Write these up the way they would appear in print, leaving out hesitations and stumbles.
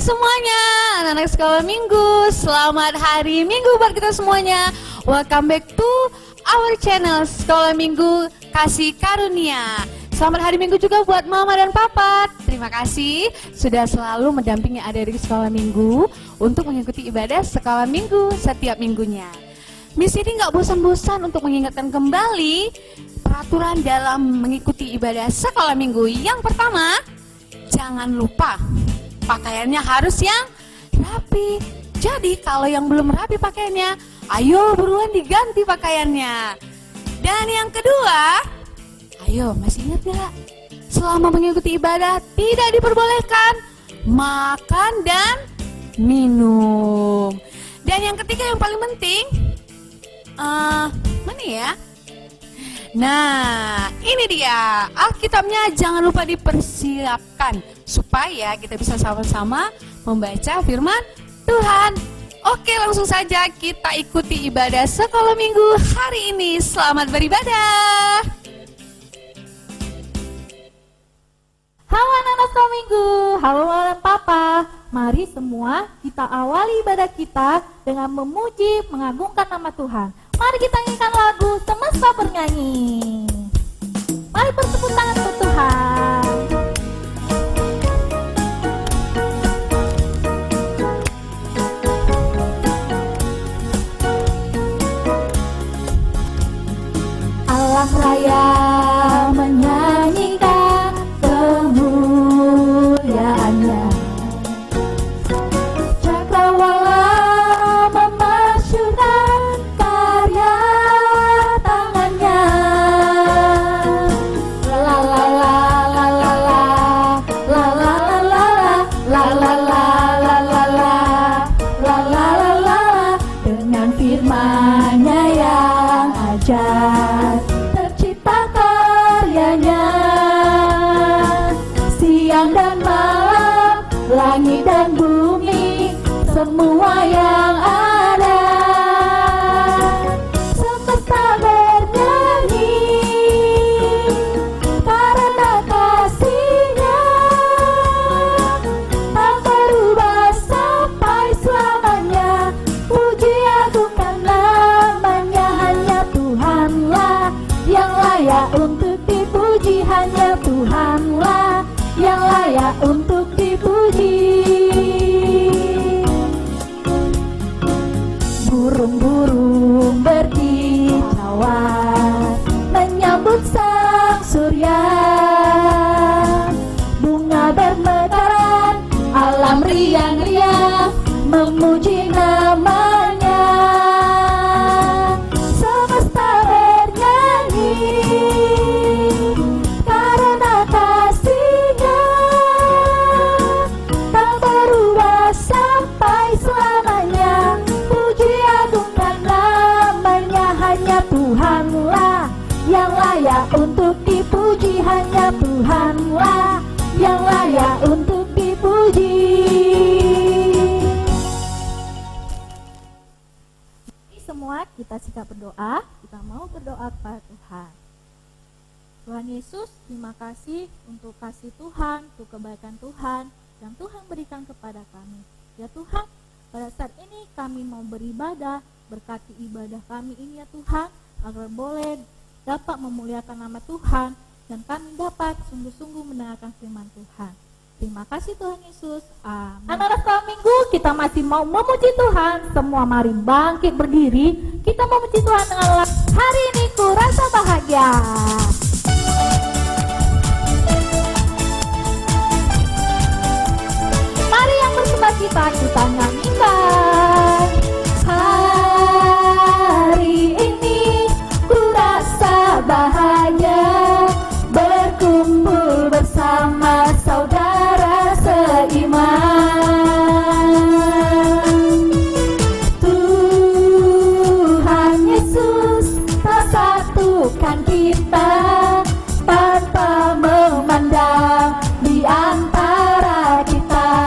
semuanya, anak-anak sekolah minggu. Selamat hari Minggu buat kita semuanya. Welcome back to our channel Sekolah Minggu Kasih Karunia. Selamat hari Minggu juga buat Mama dan Papa. Terima kasih sudah selalu mendampingi adik-adik sekolah minggu untuk mengikuti ibadah sekolah minggu setiap minggunya. Miss ini nggak bosan-bosan untuk mengingatkan kembali peraturan dalam mengikuti ibadah sekolah minggu. Yang pertama, jangan lupa pakaiannya harus yang rapi. Jadi kalau yang belum rapi pakaiannya, ayo buruan diganti pakaiannya. Dan yang kedua, ayo masih ingat gak? Selama mengikuti ibadah tidak diperbolehkan makan dan minum. Dan yang ketiga yang paling penting, mana ya? Nah, ini dia Alkitabnya, jangan lupa dipersiapkan supaya kita bisa sama-sama membaca firman Tuhan. Oke, langsung saja kita ikuti ibadah sekolah minggu hari ini. Selamat beribadah. Halo anak-anak sekolah minggu, halo Mama dan Papa. Mari semua kita awali ibadah kita dengan memuji, mengagungkan nama Tuhan. Mari kita nyanyikan lagu Semesta Bernyanyi. Mari bertepuk tangan untuk Tuhan. Alam raya menyanyikan kemuliaannya. Cakrawala memasyurkan karya tangannya. La la la la la la la la la la la la la la la la la. Dengan firman-Nya yang ajaib tercipta karyanya. Siang dan malam, langit dan bumi, semua yang ada. Semesta bernyanyi karena kasih-Nya, tak berubah sampai selamanya. Puji agungkan namanya, hanya Tuhanlah yang layak untuk dipuji. Hanya Tuhanlah yang layak untuk dipuji. Burung-burung berkicauan menyambut sang surya. Bunga bermekaran, alam riang-riang memuji namanya. Semesta bernyanyi karena kasih-Nya, tak berubah sampai selamanya. Puji agungkan namanya, hanya Tuhanlah yang layak untuk dipuji. Hanya Tuhanlah yang layak untuk dipuji. Mari semua kita siap berdoa. Kita mau berdoa kepada Tuhan. Tuhan Yesus, terima kasih untuk kasih Tuhan, untuk kebaikan Tuhan yang Tuhan berikan kepada kami. Ya Tuhan, pada saat ini kami mau beribadah, berkati ibadah kami ini ya Tuhan, agar boleh dapat memuliakan nama Tuhan dan kami dapat sungguh-sungguh mendengarkan firman Tuhan. Terima kasih Tuhan Yesus. Amin. Anak-anak sekolah minggu, kita masih mau memuji Tuhan. Semua mari bangkit berdiri. Kita memuji Tuhan dengan lagu Hari Ini Ku Rasa Bahagia. Mari yang bersuka cita kita nyanyikan. Hari ini ku rasa bahagia, berkumpul bersama saudara seiman. Tuhan Yesus tak satukan kita tanpa memandang di antara kita.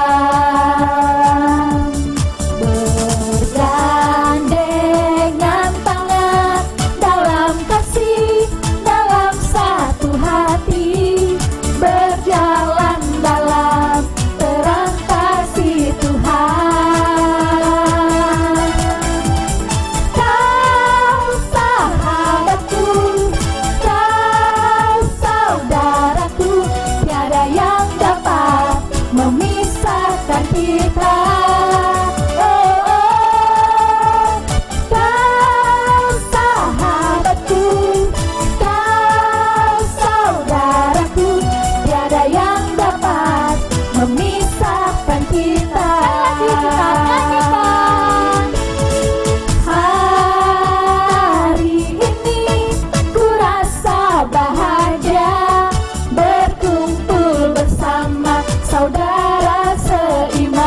saudara seiman.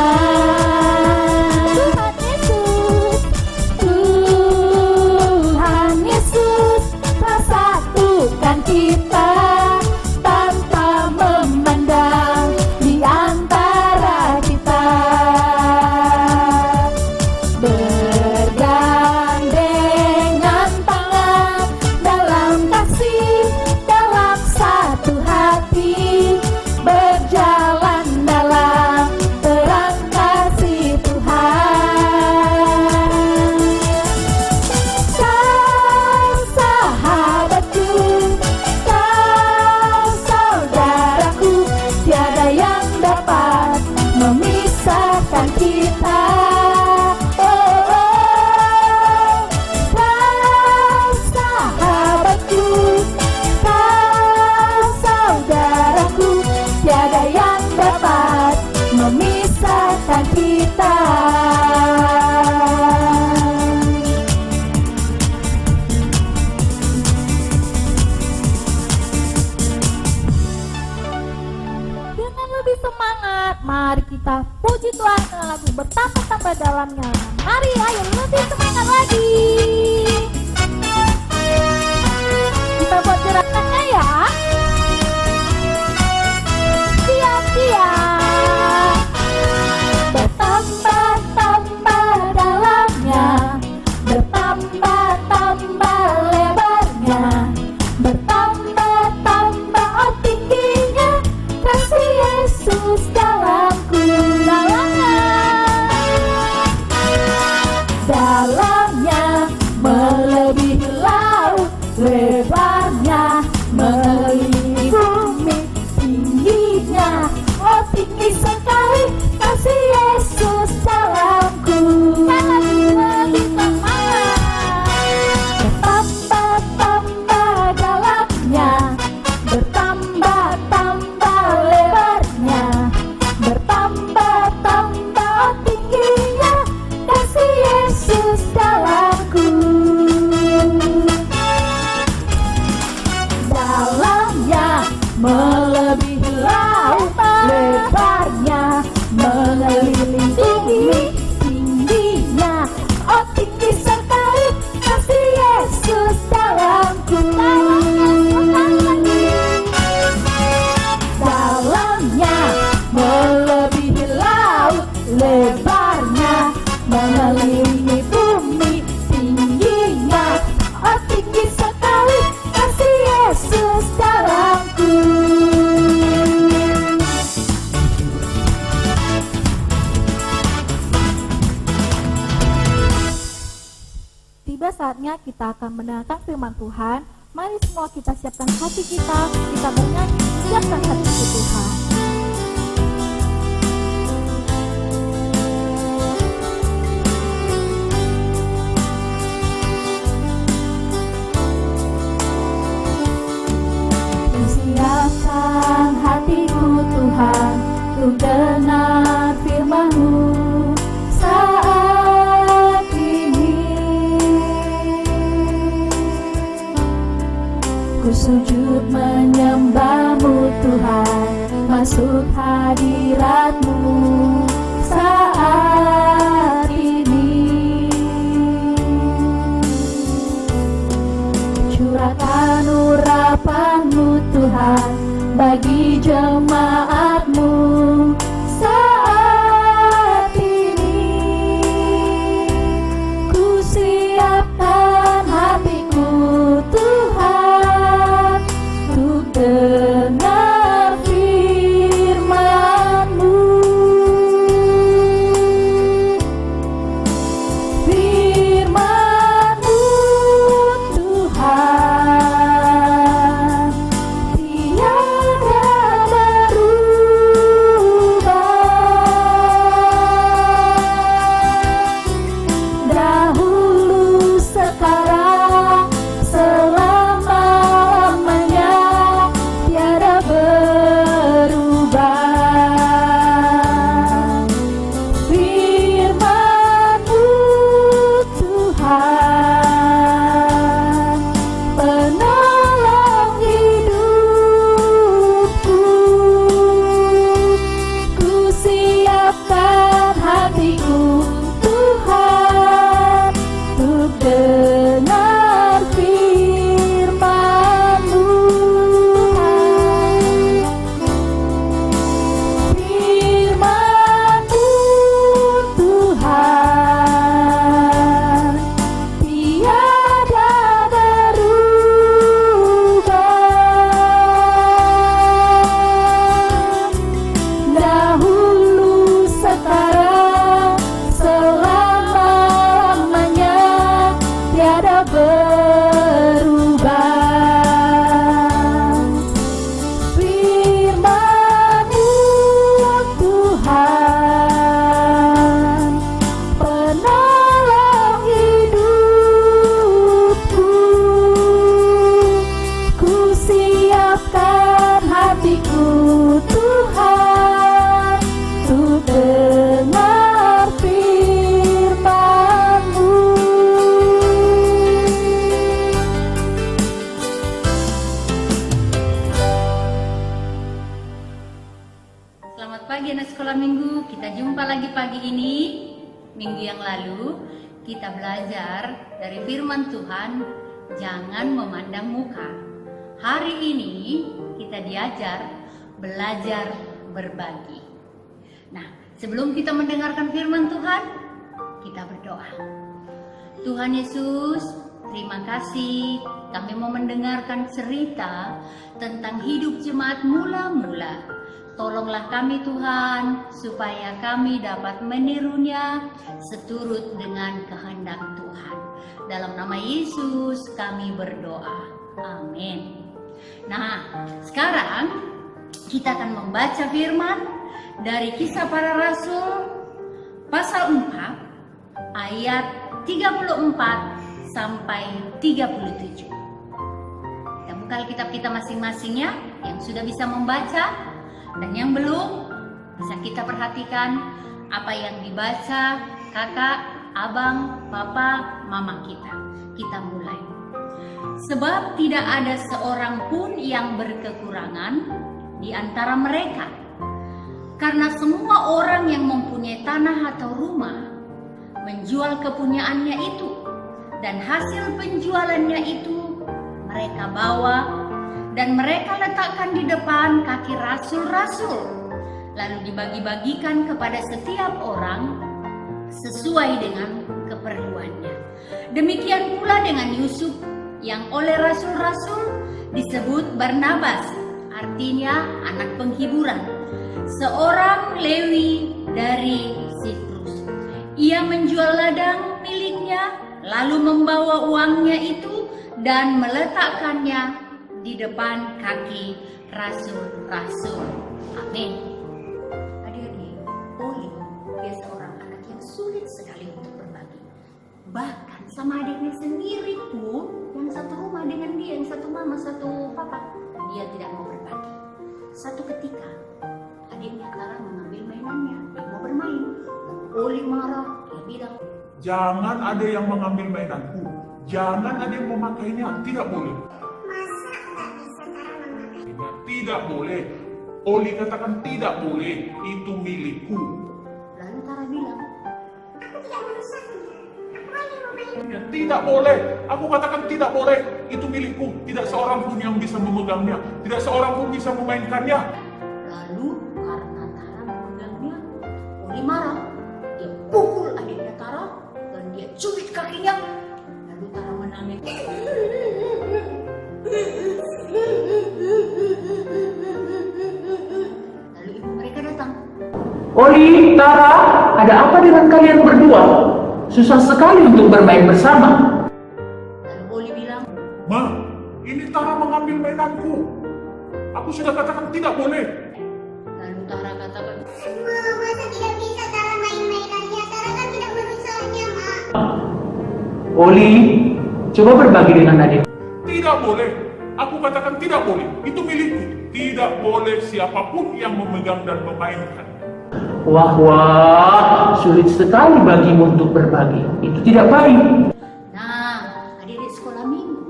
Tuhan Yesus telah satukan kita tanpa memandang di antara kita. Bergandengan tangan dalam kasih, dalam satu hati, berjalan dalam terang kasih Tuhan. Kau sahabatku, kau saudaraku, tiada yang dapat memisahkan kita. Kau sahabatku, kau saudaraku, tiada yang dapat memisahkan kita. Dengan lebih semangat, mari kita puji Tuhan dengan lagu bertambah-tambah dalamnya. Mari, ayo lebih semangat lagi. Kita buat gerakannya ya. Siap-siap. Bertambah-tambah dalamnya, bertambah-tambah lebarnya, bertambah-tambah oh tingginya, kasih Yesus dalamku. Dalamnya melebihi laut, lebarnya mengelilingi bumi, tingginya oh tinggi sekali, kasih Yesus dalamku. Lebih semangat. Bertambah-tambah dalamnya, bertambah-tambah lebarnya, bertambah-tambah oh tingginya, kasih Yesus dalamku. Dalamnya melebihi laut, lebarnya mengelilingi bumi, tingginya oh tinggi sekali, kasih Yesus dalamku. Dalamnya melebihi laut, lebarnya mengelilingi bumi, tingginya oh tinggi sekali, kasih Yesus dalamku. Tiba saatnya kita akan mendengarkan firman Tuhan. Mari semua kita siapkan hati kita bernyanyi, siapkan hati ke Tuhan. Siapkan hatiku Tuhan, untuk dengar firman-Mu saat ini. Ku sujud menyembah-Mu Tuhan, masuk hadirat-Mu saat ini. Curahkan urapan-Mu Tuhan bagi jemaat-Mu saat ini. Ku siapkan hatiku Tuhan, untuk dengar firman-Mu. sekolah minggu, kita jumpa lagi pagi ini. Minggu yang lalu kita belajar dari firman Tuhan, jangan memandang muka. Hari ini kita diajar belajar berbagi. Nah, sebelum kita mendengarkan firman Tuhan, kita berdoa. Tuhan Yesus, terima kasih kami mau mendengarkan cerita tentang hidup jemaat mula-mula. Tolonglah kami Tuhan, supaya kami dapat menirunya seturut dengan kehendak Tuhan. Dalam nama Yesus kami berdoa. Amin. Nah, sekarang kita akan membaca firman dari Kisah Para Rasul pasal 4 ayat 34 sampai 37. Kita buka Alkitab kita masing-masing ya, yang sudah bisa membaca. Dan yang belum, bisa kita perhatikan apa yang dibaca kakak, abang, papa, mama kita. Kita mulai. Sebab tidak ada seorang pun yang berkekurangan di antara mereka. Karena semua orang yang mempunyai tanah atau rumah menjual kepunyaannya itu, dan hasil penjualannya itu mereka bawa dan mereka letakkan di depan kaki rasul-rasul, lalu dibagi-bagikan kepada setiap orang sesuai dengan keperluannya. Demikian pula dengan Yusuf yang oleh rasul-rasul disebut Barnabas, artinya anak penghiburan, seorang Lewi dari Siprus. Ia menjual ladang miliknya, lalu membawa uangnya itu dan meletakkannya di depan kaki rasul-rasul. Amin. Adik-adik, Oli dia seorang anak yang sulit sekali untuk berbagi. Bahkan sama adiknya sendiri pun, yang satu rumah dengan dia, yang satu mama, satu papa, dia tidak mau berbagi. Satu ketika, adiknya Tara mengambil mainannya, dia mau bermain. Oli marah, dia bilang, jangan ada yang mengambil mainanku, jangan ada yang memakainya, tidak boleh. Tidak boleh. Oli katakan tidak boleh, itu milikku. Lalu Tara bilang, aku tidak merusaknya, aku hanya memainnya. Tidak boleh. Aku katakan tidak boleh, itu milikku. Tidak seorang pun yang bisa memegangnya, tidak seorang pun bisa memainkannya. lalu karena Tara memegangnya, Oli marah. Dia pukul adiknya Tara dan dia cubit kakinya. Lalu Tara menangis. Lalu ibu mereka datang. Oli, Tara, ada apa dengan kalian berdua? Susah sekali untuk bermain bersama. Lalu Oli bilang, Ma, ini Tara mengambil mainanku. Aku sudah katakan tidak boleh. lalu Tara katakan, Masa tidak bisa cara main-mainannya? Cara kan tidak merusaknya, Mak. Oli, coba berbagi dengan adik. Tidak boleh. Aku katakan tidak boleh, itu milikku. Tidak boleh siapapun yang memegang dan memainkan. Wah, sulit sekali bagimu untuk berbagi. Itu tidak baik. nah, adik-adik sekolah minggu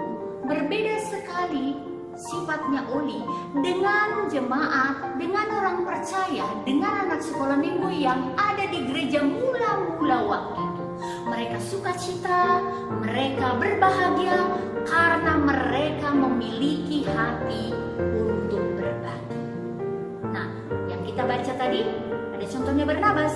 berbeda sekali sifatnya Oli dengan jemaat, dengan orang percaya, dengan anak sekolah minggu yang ada di gereja mula-mula waktu itu. Mereka sukacita, mereka berbahagia karena mereka memiliki hati untuk berbagi. Nah, yang kita baca tadi, ada contohnya Barnabas.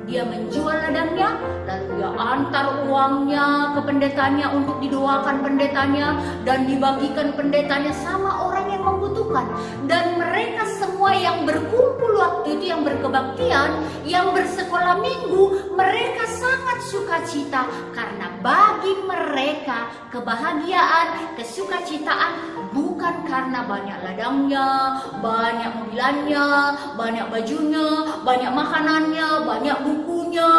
Dia menjual ladangnya, lalu dia antar uangnya ke pendetanya untuk didoakan pendetanya dan dibagikan pendetanya sama orang yang membutuhkan. Dan mereka semua yang berkumpul waktu itu, yang berkebaktian, yang bersekolah minggu, mereka sangat sukacita karena bagi mereka kebahagiaan, kesukacitaan bukan karena banyak ladangnya, banyak mobilannya, banyak bajunya, banyak makanannya, banyak bukunya,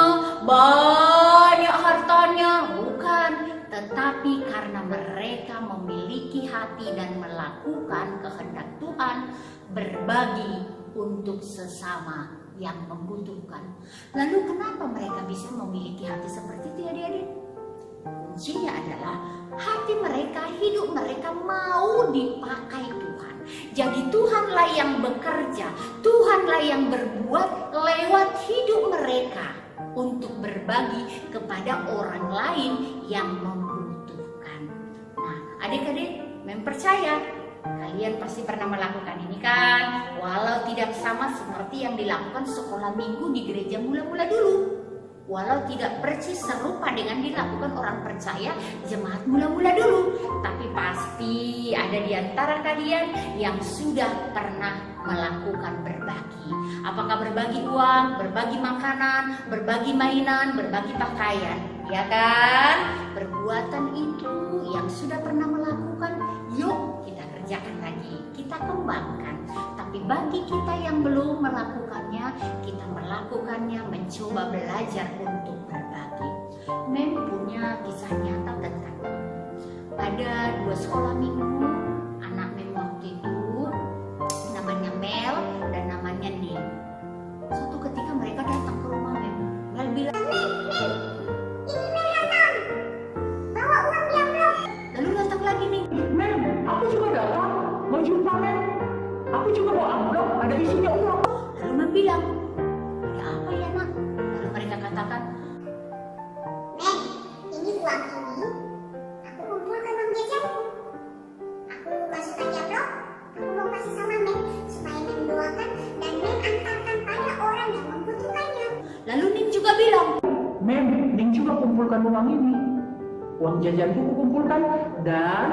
banyak hartanya, bukan, tetapi karena mereka memiliki hati dan melakukan kehendak Tuhan, berbagi untuk sesama yang membutuhkan. Lalu kenapa mereka bisa memiliki hati seperti itu, adik-adik? Kuncinya adalah hati mereka, hidup mereka mau dipakai Tuhan. Jadi Tuhanlah yang bekerja, Tuhanlah yang berbuat lewat hidup mereka untuk berbagi kepada orang lain yang membutuhkan. Nah, adik-adik mempercaya kalian pasti pernah melakukan ini kan? Walau tidak sama seperti yang dilakukan sekolah minggu di gereja mula-mula dulu. Walau tidak persis serupa dengan dilakukan orang percaya jemaat mula-mula dulu, tapi pasti ada di antara kalian yang sudah pernah melakukan berbagi. Apakah berbagi uang, berbagi makanan, berbagi mainan, berbagi pakaian, ya kan? Perbuatan itu yang sudah pernah melakukan, yuk kita kerjakan lagi, kita kembangkan. Tapi bagi kita yang belum melakukannya, kita melakukannya, mencoba belajar untuk berbagi. Mem punya kisah nyata tentang ini. Ada 2 sekolah minggu, anak Mem waktu itu namanya Mel dan namanya Nin. Suatu ketika mereka datang ke rumah Mem. Mel bilang, Ini Mel datang. Bawa uang yang belum. lalu datang lagi Nin. Mem, aku juga datang. Mau jumpa Mem. Aku juga mau amplop, ada isinya uang. Lalu Mem bilang, ada apa ya nak? Lalu mereka katakan, Mem, ini uang ini. Aku kumpulkan uang jajanku. Aku masukkan di amplop. Aku mau kasih sama Mem supaya Mem doakan dan Mem antarkan pada orang yang membutuhkannya. lalu Nin juga bilang, Mem, Ning juga kumpulkan uang ini. Uang jajanku kumpulkan dan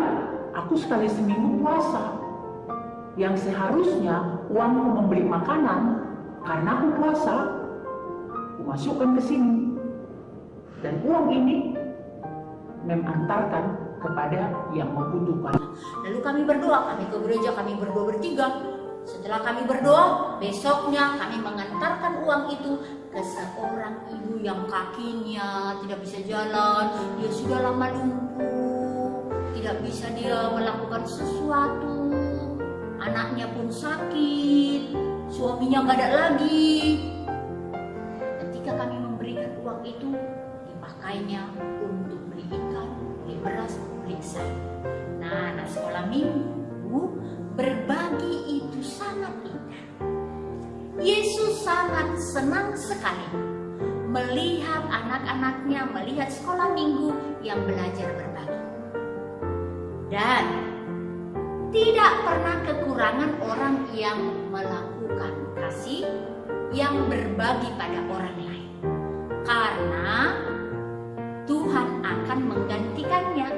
aku sekali seminggu puasa. Yang seharusnya uangku membeli makanan karena aku puasa, aku masukkan ke sini. Dan uang ini Mem antarkan kepada yang membutuhkan. lalu kami berdoa, kami ke gereja, kami berdoa bertiga. Setelah kami berdoa, besoknya kami mengantarkan uang itu ke seorang ibu yang kakinya tidak bisa jalan, dia sudah lama lumpuh, tidak bisa dia melakukan sesuatu, anaknya pun sakit, suaminya nggak ada lagi. Ketika kami memberikan uang itu, dipakainya untuk beli ikan, beli beras, beli sayur. Nah, anak sekolah minggu berbagi itu sangat indah. Yesus sangat senang sekali melihat anak-anaknya, melihat sekolah minggu yang belajar berbagi. Dan tidak pernah kekurangan orang yang melakukan kasih, yang berbagi pada orang lain. Karena Tuhan akan menggantikannya.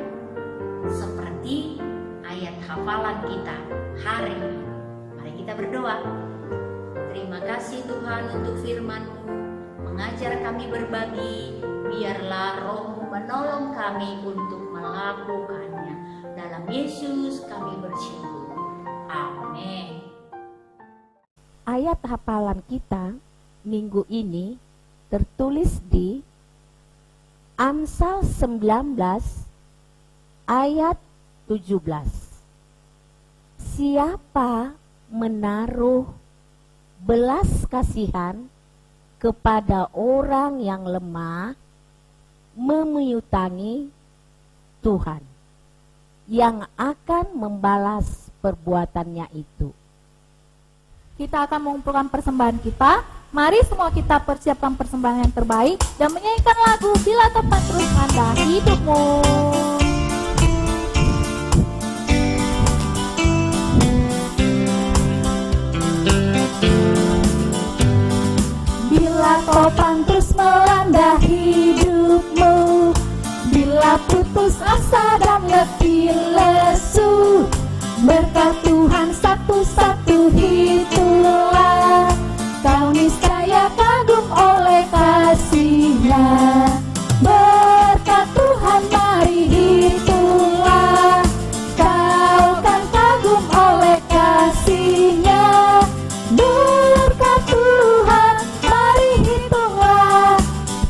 Seperti ayat hafalan kita hari ini. Mari kita berdoa. Terima kasih Tuhan untuk firman-Mu, mengajar kami berbagi. Biarlah Roh-Mu menolong kami untuk melakukannya. Dalam Yesus kami bersyukur. Amin. Ayat hafalan kita minggu ini tertulis di Amsal 19 ayat 17. Siapa menaruh belas kasihan kepada orang yang lemah, memujutangi Tuhan yang akan membalas perbuatannya itu. Kita akan mengumpulkan persembahan kita. Mari semua kita persiapkan persembahan yang terbaik dan menyanyikan lagu Bila Tepat Terus Anda Hidupmu. Bila topan terus melanda hidupmu, bila putus asa dan letih lesu, berkat Tuhan satu-satu itulah, kau niscaya kagum oleh kasih-Nya. Berkat Tuhan mari itulah, kau kan kagum oleh kasih-Nya. Berkat Tuhan mari hitunglah,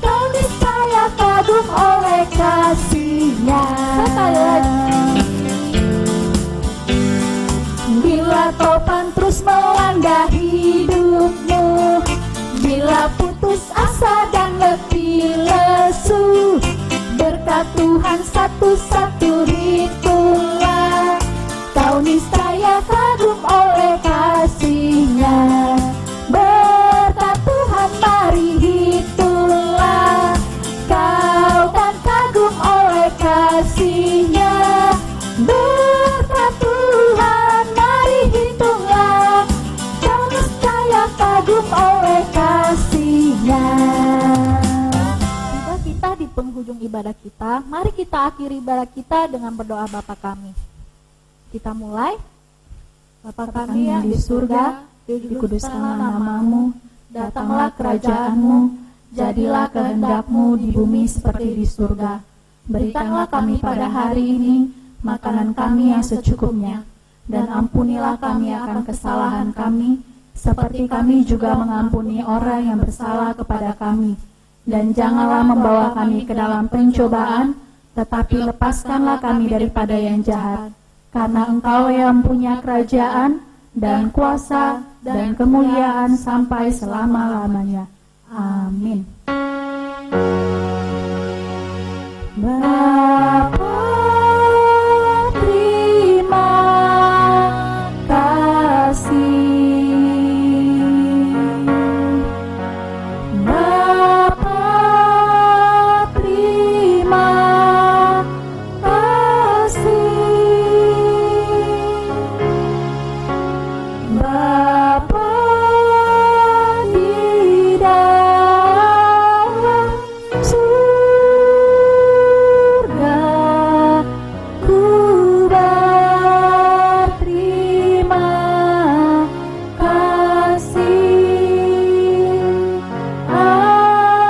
kau niscaya kagum oleh kasih-Nya. Sekali lagi. Bila topan terus melanda hidupmu, bila putus asa dan letih lesu, berkat Tuhan satu-satu itulah, kau niscaya kagum ibadah kita, mari kita akhiri ibadah kita dengan berdoa Bapa kami. Kita mulai. Bapa kami yang di surga, dikuduskanlah namamu, datanglah kerajaanmu, jadilah kehendak-Mu di bumi seperti di surga. Berikanlah kami pada hari ini makanan kami yang secukupnya, dan ampunilah kami akan kesalahan kami, seperti kami juga mengampuni orang yang bersalah kepada kami. Dan janganlah membawa kami ke dalam pencobaan, tetapi lepaskanlah kami daripada yang jahat. Karena Engkau yang punya kerajaan, dan kuasa, dan kemuliaan sampai selama-lamanya. Amin. Bapa, terima kasih. Bapa, terima kasih. Bapa di dalam surga, ku berterima kasih. Amin.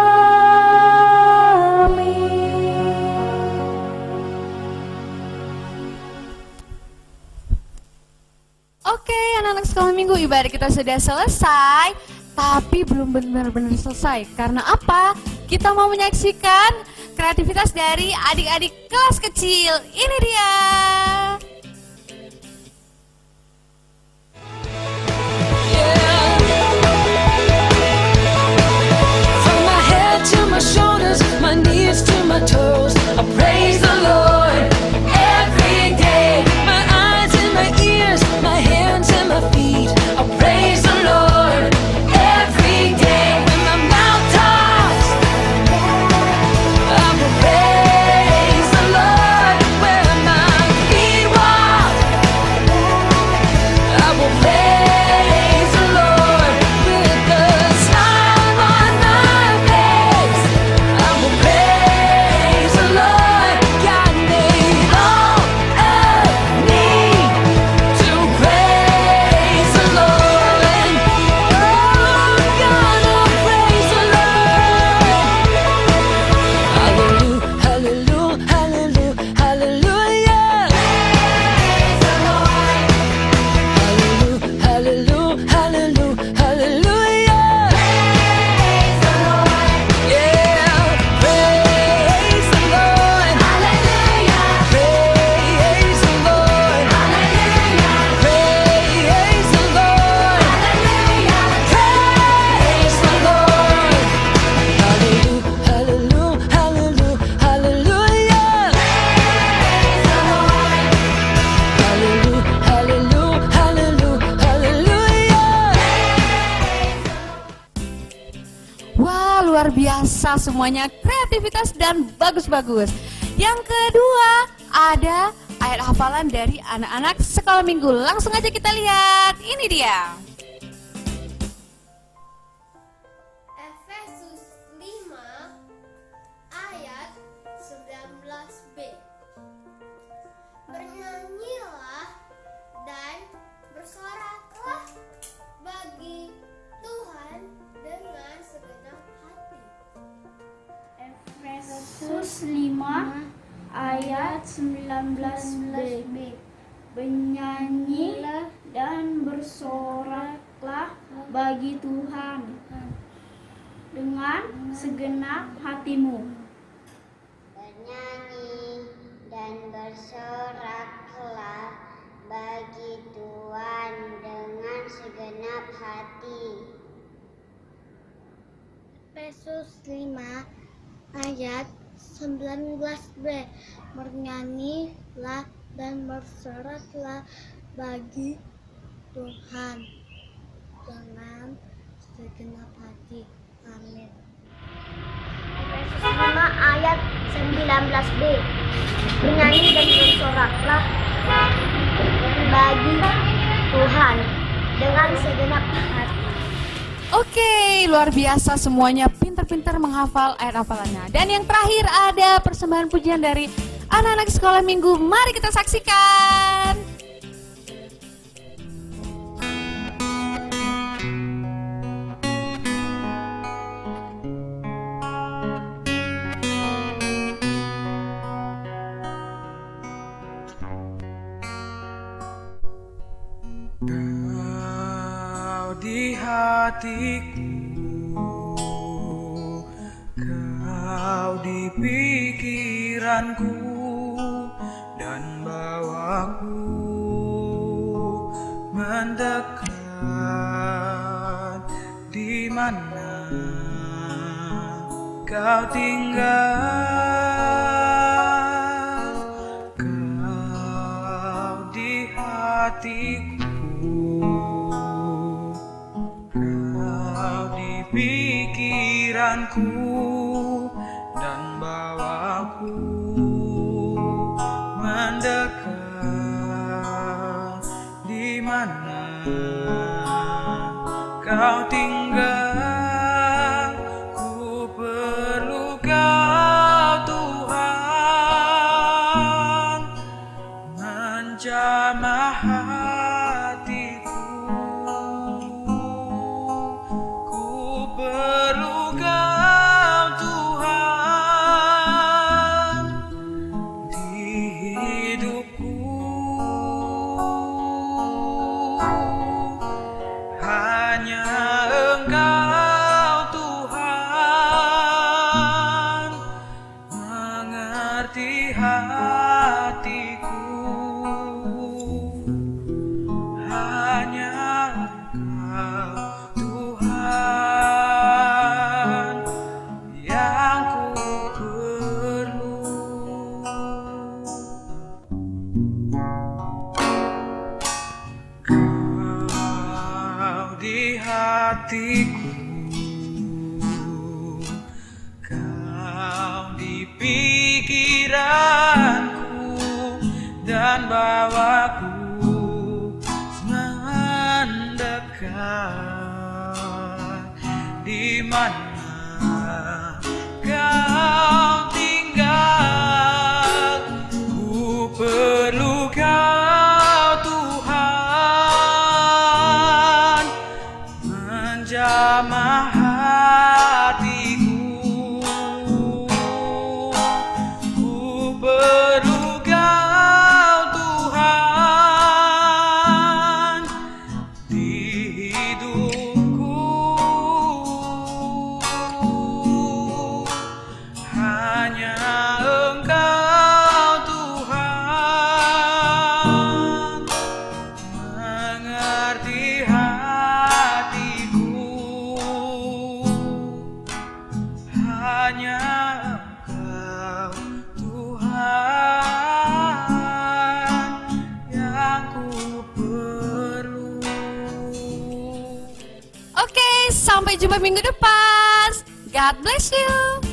Oke, anak-anak sekolah minggu, ibadah kita sudah selesai, tapi belum benar-benar selesai. Karena apa? Kita mau menyaksikan kreativitas dari adik-adik kelas kecil. Ini dia. From my head to my shoulders, my knees to my toes, I praise the Lord every day. My eyes and my ears, my hands and my feet, I praise the Lord every day. When my mouth talks, I will praise the Lord. Where my feet walk, I will praise the Lord. With the smile on my face, I will praise the Lord. God made all of me to praise the Lord. And oh, I'm gonna praise the Lord. Hallelujah, hallelujah, hallelujah, hallelujah. Praise the Lord. Hallelujah, hallelujah, hallelujah. Praise the Lord. Yeah, praise the Lord. Hallelujah. Praise the Lord. Hallelujah. Praise the Lord. Hallelujah. Praise the Lord. Hallelujah, hallelujah, hallelujah, hallelujah. Praise the Lord. Hallelujah, hallelujah, hallelujah, hallelujah. Wah, luar biasa semuanya, kreativitas dan bagus-bagus. Yang kedua, ada ayat hafalan dari anak-anak sekolah minggu. Langsung aja kita lihat, ini dia. Efesus 5 ayat 19b. Bernyanyilah dan bersoraklah bagi Tuhan dengan segenap hati. Efesus 5 ayat 19b. Bernyanyilah dan bersoraklah bagi Tuhan dengan segenap hatimu. Bernyanyi dan bersoraklah bagi Tuhan dengan segenap hati. Efesus 5 ayat 19b. Bernyanyilah dan bersoraklah bagi Tuhan dengan segenap hati. Amin. Efesus 5 ayat 19b. Bernyanyi dan bersoraklah bagi Tuhan dengan segenap hati. Oke, luar biasa semuanya pintar-pintar menghafal ayat hafalannya. Dan yang terakhir ada persembahan pujian dari anak-anak sekolah minggu. Mari kita saksikan. Kau di hatiku, kau di pikiranku, dan bawaku mendekat. Di mana kau tinggal, kau di hatiku, kau di pikiranku, dan bawaku mendekat. Di mana kau tinggal, ku perlu kau Tuhan, menjamah hatiku. Ku perlu kau Tuhan di hidupku. Hanya Engkau Tuhan mengerti hatiku. Hanya Engkau Tuhan yang ku perlu. Kau di hatiku, kau di pikiranku, dan bawaku mendekat. Di mana kau tinggal, ku perlu kau Tuhan, menjamah hatiku. Ku perlu kau Tuhan di hidupku. Hanya Engkau Tuhan mengerti hatiku. Hanya Engkau Tuhan yang ku perlu. Oke, sampai jumpa minggu depan. God bless you.